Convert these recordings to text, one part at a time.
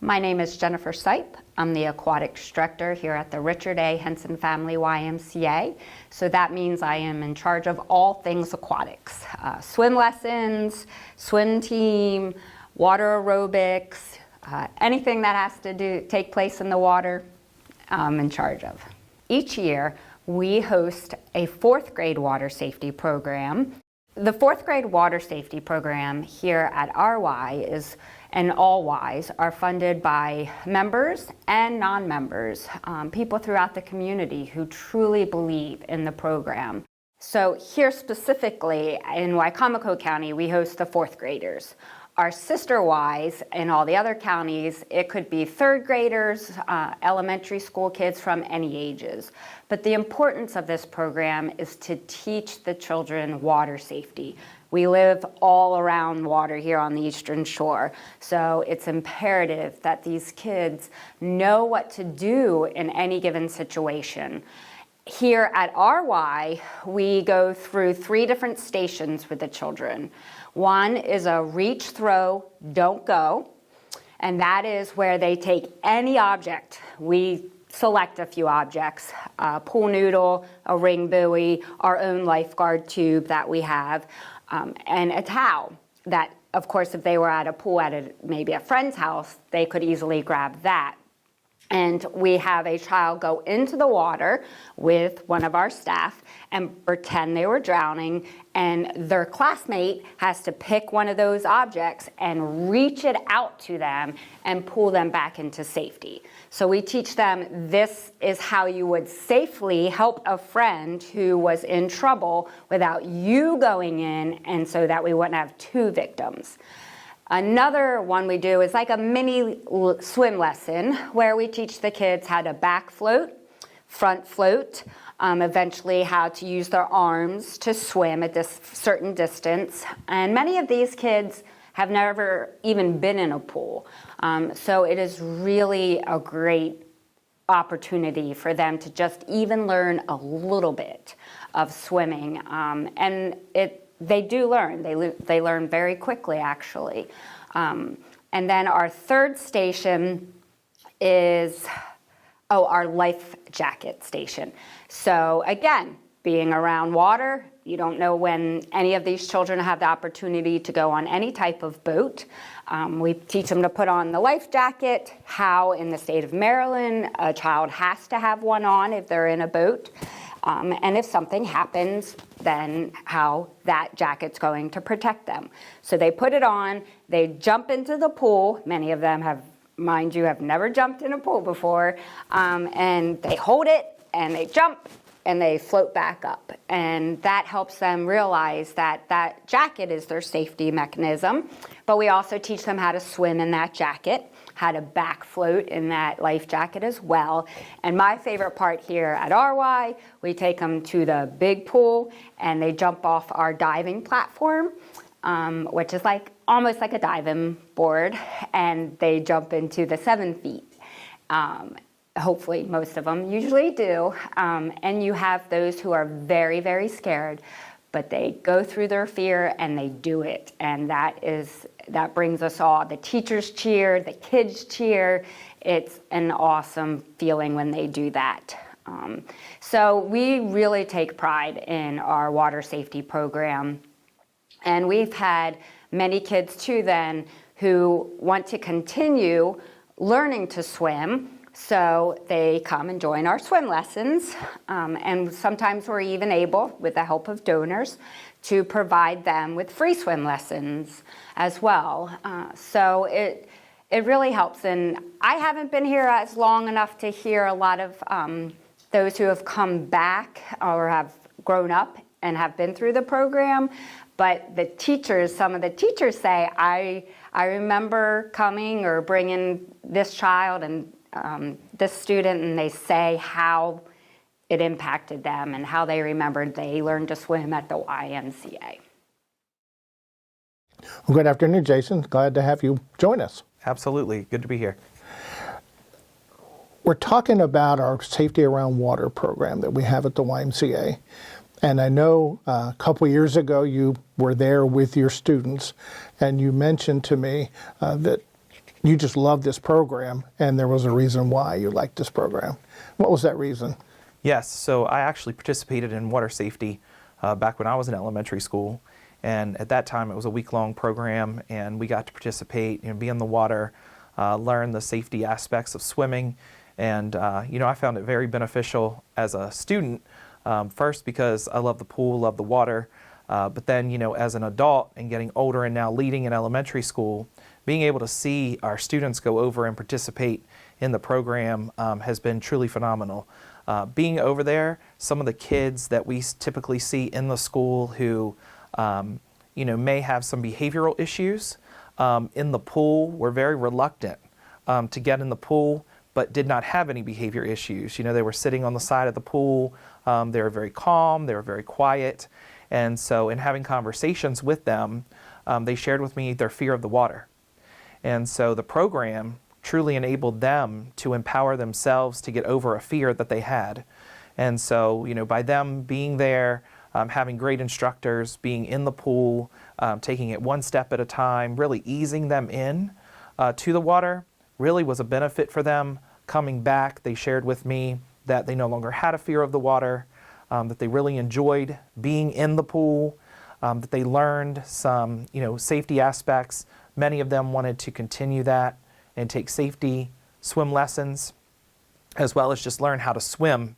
My name is Jennifer Sipe. I'm the aquatic instructor here at the Richard A. Henson Family YMCA. So that means I am in charge of all things aquatics. Swim lessons, swim team, water aerobics, anything that has to take place in the water, I'm in charge of. Each year, we host a 4th grade water safety program. The 4th grade water safety program here at RY and all Ys are funded by members and non-members, people throughout the community who truly believe in the program. So here specifically in Wicomico County, we host the 4th graders. Our sister Ys in all the other counties, it could be 3rd graders, elementary school kids from any ages. But the importance of this program is to teach the children water safety. We live all around water here on the Eastern Shore, so it's imperative that these kids know what to do in any given situation. Here at RY, we go through 3 different stations with the children. One is a reach, throw, don't go, and that is where they take any object. We select a few objects, a pool noodle, a ring buoy, our own lifeguard tube that we have, and a towel that, of course, if they were at a pool at maybe a friend's house, they could easily grab that. And we have a child go into the water with one of our staff and pretend they were drowning, and their classmate has to pick one of those objects and reach it out to them and pull them back into safety. So we teach them this is how you would safely help a friend who was in trouble without you going in, and so that we wouldn't have 2 victims. Another one we do is like a mini swim lesson where we teach the kids how to back float, front float, eventually how to use their arms to swim at this certain distance. And many of these kids have never even been in a pool. So it is really a great opportunity for them to just even learn a little bit of swimming. And they do learn. They learn very quickly, actually. And then our 3rd station is, our life jacket station. So again, being around water, you don't know when any of these children have the opportunity to go on any type of boat. We teach them to put on the life jacket, how in the state of Maryland, a child has to have one on if they're in a boat. And if something happens, then how that jacket's going to protect them. So they put it on, they jump into the pool. Many of them have, mind you, have never jumped in a pool before. And they hold it, and they jump, and they float back up. And that helps them realize that that jacket is their safety mechanism. But we also teach them how to swim in that jacket, how to back float in that life jacket as well. And my favorite part here at RY, we take them to the big pool and they jump off our diving platform, which is almost like a diving board, and they jump into the 7 feet. Hopefully most of them usually do. And you have those who are very, very scared, but they go through their fear and they do it. And that brings us all. The teachers cheer, the kids cheer. It's an awesome feeling when they do that. So we really take pride in our water safety program. And we've had many kids too then who want to continue learning to swim. So they come and join our swim lessons, and sometimes we're even able, with the help of donors, to provide them with free swim lessons as well. So it really helps. And I haven't been here as long enough to hear a lot of those who have come back or have grown up and have been through the program. But the teachers, some of the teachers say, I remember coming or bringing this child and this student, and they say how it impacted them and how they remembered they learned to swim at the YMCA. Well, good afternoon, Jason. Glad to have you join us. Absolutely. Good to be here. we're talking about our Safety Around Water program that we have at the YMCA. And I know a couple years ago you were there with your students, and you mentioned to me that you just love this program, and there was a reason why you liked this program. What was that reason? Yes, so I actually participated in water safety back when I was in elementary school. And at that time, it was a week-long program, and we got to participate, be in the water, learn the safety aspects of swimming. And, I found it very beneficial as a student, first because I love the pool, love the water. But then, as an adult and getting older and now leading in elementary school, being able to see our students go over and participate in the program has been truly phenomenal. Being over there, some of the kids that we typically see in the school who may have some behavioral issues in the pool were very reluctant to get in the pool, but did not have any behavior issues. They were sitting on the side of the pool. They were very calm. They were very quiet. And so in having conversations with them, they shared with me their fear of the water. And so the program truly enabled them to empower themselves to get over a fear that they had. And so, by them being there, having great instructors, being in the pool, taking it one step at a time, really easing them in to the water, really was a benefit for them. Coming back, they shared with me that they no longer had a fear of the water, that they really enjoyed being in the pool, that they learned some, safety aspects. Many of them wanted to continue that and take safety swim lessons, as well as just learn how to swim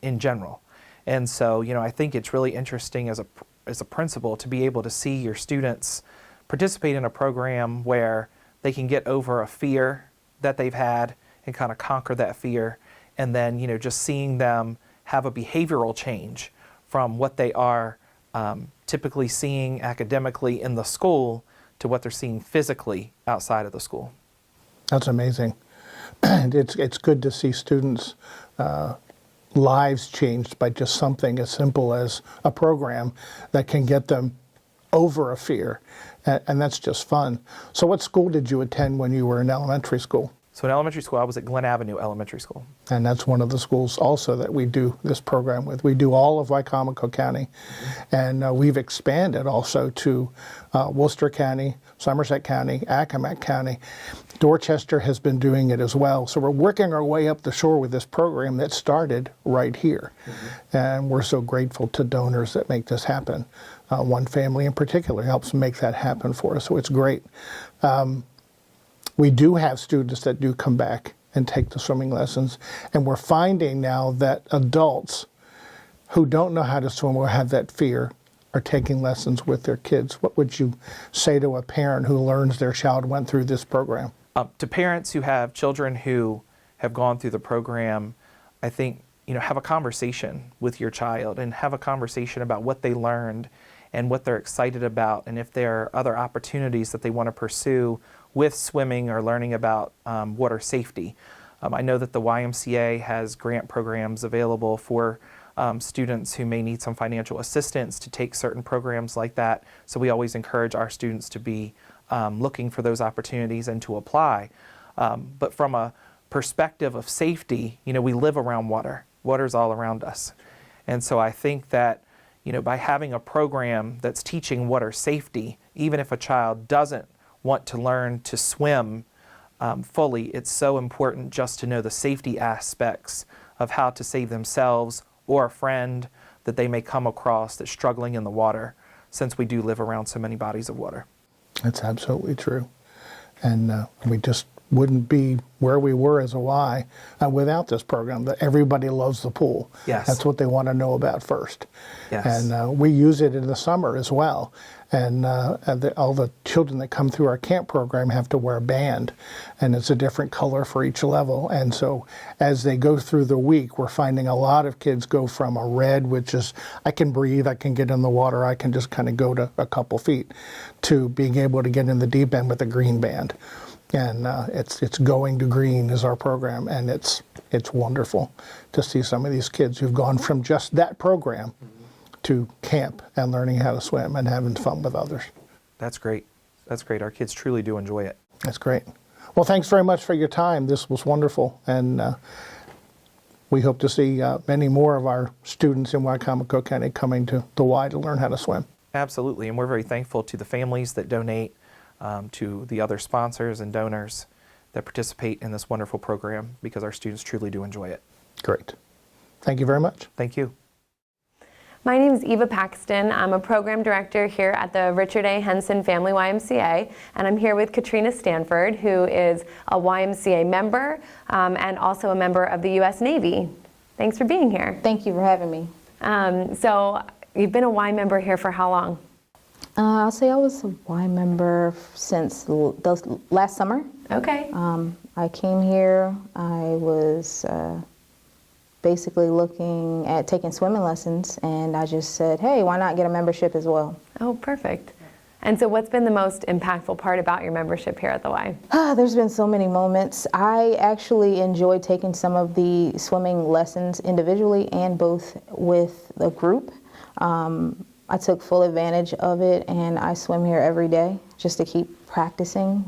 in general. And so, I think it's really interesting as a principal to be able to see your students participate in a program where they can get over a fear that they've had and kind of conquer that fear. And then, just seeing them have a behavioral change from what they are typically seeing academically in the school to what they're seeing physically outside of the school. That's amazing. And it's good to see students' lives changed by just something as simple as a program that can get them over a fear. And that's just fun. So what school did you attend when you were in elementary school? So in elementary school, I was at Glen Avenue Elementary School. And that's one of the schools also that we do this program with. We do all of Wicomico County. And we've expanded also to Worcester County, Somerset County, Accomack County. Dorchester has been doing it as well. So we're working our way up the shore with this program that started right here. And we're so grateful to donors that make this happen. One family in particular helps make that happen for us, so it's great. We do have students that do come back and take the swimming lessons, and we're finding now that adults who don't know how to swim or have that fear are taking lessons with their kids. What would you say to a parent who learns their child went through this program? To parents who have children who have gone through the program, I think, have a conversation with your child and have a conversation about what they learned and what they're excited about, and if there are other opportunities that they want to pursue with swimming or learning about water safety. I know that the YMCA has grant programs available for students who may need some financial assistance to take certain programs like that. So we always encourage our students to be looking for those opportunities and to apply. But from a perspective of safety, we live around water. Water's all around us. And so I think that by having a program that's teaching water safety, even if a child doesn't want to learn to swim fully, it's so important just to know the safety aspects of how to save themselves or a friend that they may come across that's struggling in the water, since we do live around so many bodies of water. That's absolutely true. And we just wouldn't be where we were as a Y without this program. That everybody loves the pool. Yes. That's what they want to know about first. Yes. And we use it in the summer as well. And all the children that come through our camp program have to wear a band, and it's a different color for each level. And so as they go through the week, we're finding a lot of kids go from a red, which is, I can breathe, I can get in the water, I can just kind of go to a couple feet, to being able to get in the deep end with a green band. And it's Going to Green is our program, and it's wonderful to see some of these kids who've gone from just that program to camp and learning how to swim and having fun with others. That's great. That's great. Our kids truly do enjoy it. That's great. Well, thanks very much for your time. This was wonderful, and we hope to see many more of our students in Wicomico County coming to the Y to learn how to swim. Absolutely, and we're very thankful to the families that donate, to the other sponsors and donors that participate in this wonderful program, because our students truly do enjoy it. Great. Thank you very much. Thank you. My name is Eva Paxton. I'm a program director here at the Richard A. Henson Family YMCA, and I'm here with Katrina Stanford, who is a YMCA member and also a member of the U.S. Navy. Thanks for being here. Thank you for having me. So you've been a Y member here for how long? I'll say I was a Y member since last summer. Okay. I came here, I was basically looking at taking swimming lessons, and I just said, hey, why not get a membership as well? Oh, perfect. And so what's been the most impactful part about your membership here at the Y? There's been so many moments. I actually enjoyed taking some of the swimming lessons individually and both with the group. I took full advantage of it, and I swim here every day just to keep practicing,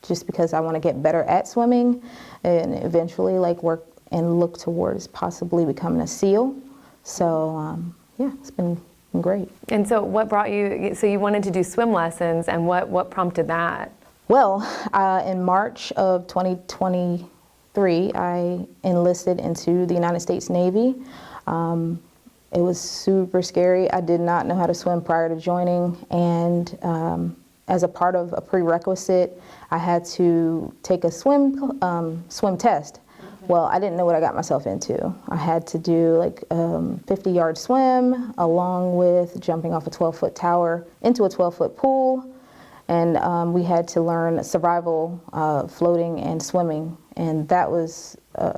just because I want to get better at swimming and eventually work and look towards possibly becoming a SEAL. So yeah, it's been great. And so what brought you, so you wanted to do swim lessons, and what prompted that? Well, in March of 2023, I enlisted into the United States Navy. It was super scary. I did not know how to swim prior to joining, and as a part of a prerequisite, I had to take a swim test. Well, I didn't know what I got myself into. I had to do like 50-yard swim along with jumping off a 12-foot tower into a 12-foot pool. And we had to learn survival, floating and swimming. And that was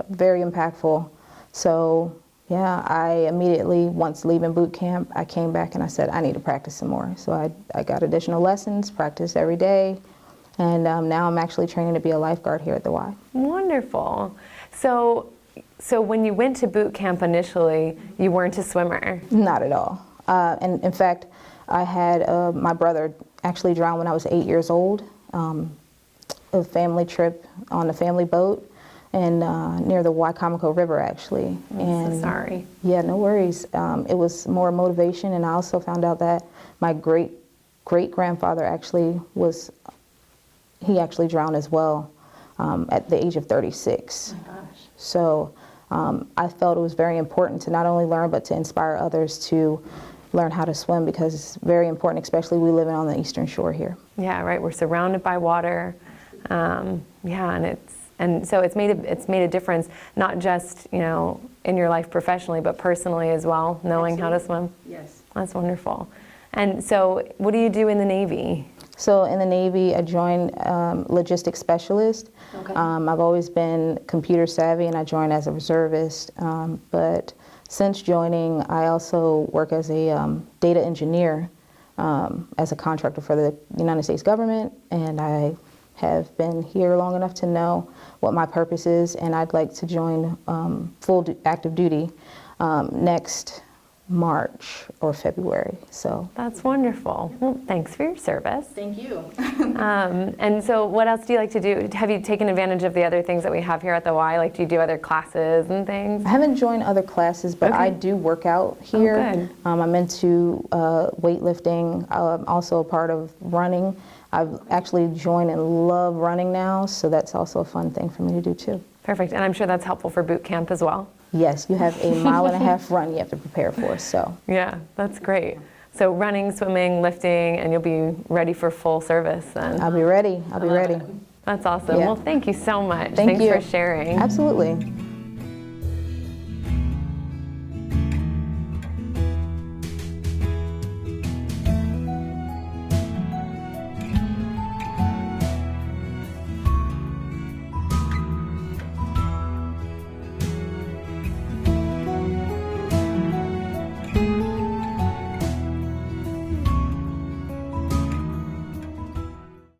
very impactful. So yeah, I immediately, once leaving boot camp, I came back and I said, I need to practice some more. So I got additional lessons, practiced every day. And now I'm actually training to be a lifeguard here at the Y. Wonderful. So when you went to boot camp initially, you weren't a swimmer? Not at all. And in fact, I had my brother actually drowned when I was 8 years old. A family trip on a family boat and near the Wicomico River, actually. I'm so sorry. Yeah, no worries. It was more motivation, and I also found out that my great-grandfather actually he actually drowned as well at the age of 36. Oh my gosh. So I felt it was very important to not only learn, but to inspire others to learn how to swim, because it's very important, especially we living on the Eastern Shore here. Yeah, right. We're surrounded by water. Yeah, and so it's made a difference, not just in your life professionally, but personally as well, knowing how to swim. Yes. That's wonderful. And so, what do you do in the Navy? So in the Navy, I joined logistics specialist. Okay. I've always been computer savvy, and I joined as a reservist. But since joining, I also work as a data engineer as a contractor for the United States government, and I have been here long enough to know what my purpose is, and I'd like to join full active duty next March or February. So That's wonderful. Well, thanks for your service. thank you. And so what else do you like to do? Have you taken advantage of the other things that we have here at the Y? Like, do you do other classes and things? I haven't joined other classes, but Okay. I do work out here. good. I'm into weightlifting. I'm also a part of running. I've actually joined and love running now, so that's also a fun thing for me to do too. Perfect. And I'm sure that's helpful for boot camp as well. Yes, you have a 1.5 mile run you have to prepare for, so. Yeah, that's great. So running, swimming, lifting, and you'll be ready for full service then. I'll be ready. I'll be ready. That's awesome. Yeah. Well, thank you so much. Thank Thanks you. for sharing. Absolutely.